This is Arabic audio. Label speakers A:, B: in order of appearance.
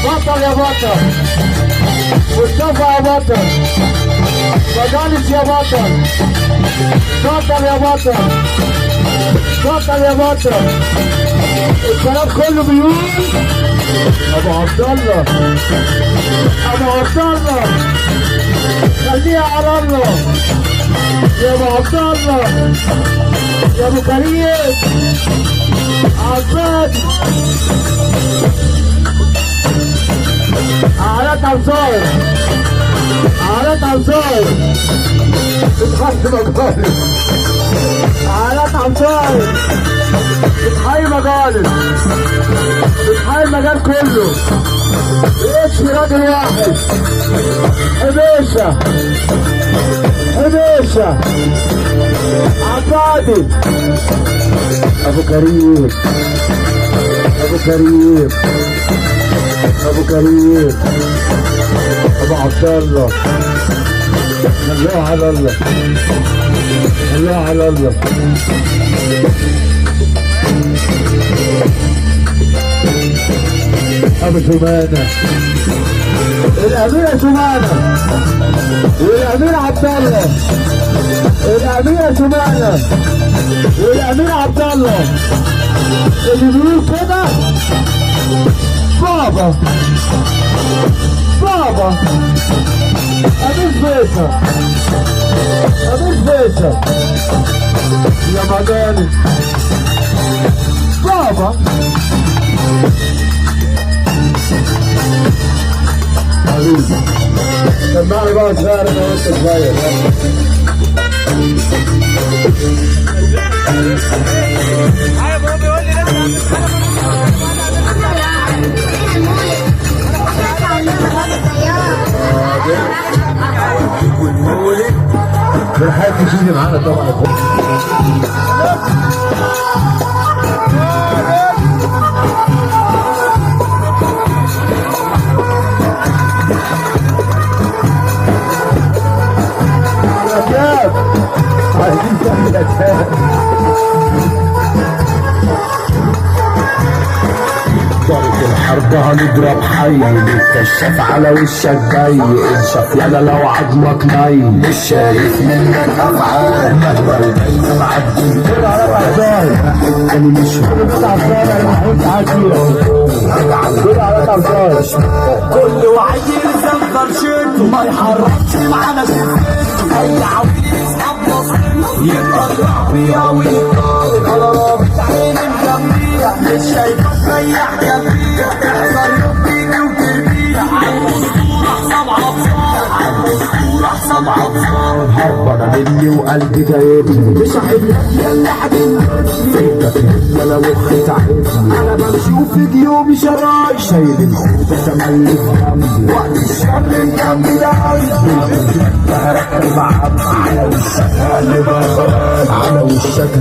A: بطل يا بطل، مصطفى يا بطل، مجالس يا بطل، بطل يا بطل، بطل يا بطل. الكلام كله بيقول ابو عبد الله، ابو عبد الله، خليها على الله يا ابو عبد الله، يا ابو كريم عباد عالات عبصاير، عالات عبصاير، بتحيي مجالس، عالات عبصاير، بتحيي مجالس، بتحيي المجال كله. اسم راجل واحد، حبيشه، حبيشه عبادي، ابو كريم، ابو كريم، ابو كريم، ابو عبد الله. خلوها على الله، خلوها على الله. ابو سمانه، الاميره سمانه، والامير عبد الله، الاميره سمانه، والامير عبد الله. اللي بيقول كده بابا، بابا أبيس فيصل، أبيس فيصل يا مجالس بابا. حبيبي سمعني بقى صغير انا وانت صغير.
B: ايوه هو بيقول لي لازم
A: فرحات تيجي معانا طبعا.
C: الحرب هنضرب حي، الكشاف على وشك جاي، انشف يلا لو عظمك ناي، مش شايف منك افعال، مهما البين معدي انا مش كل واحد يزفر شيته، ما يحركش معانا شفته، اي عويل يسحب نصيبه يبقى الرعبية ويطار على رابط عين مجميع، مش شايفك ريح جنبيع، تحصل يوم تيجي وتربيع، عالاسطورة حساب عبصار، عالاسطورة حساب عبصار. هربانة مني وقلبي جايبني، مش هحبك يلا حبيبي، فيك يلا وخيت عيبني، انا بمشي وفي جيوبي شرايط، شايل الخوف تملي في جنبي، وقت الشر مكمل قلبي، هركب معاك على وشك على وشك.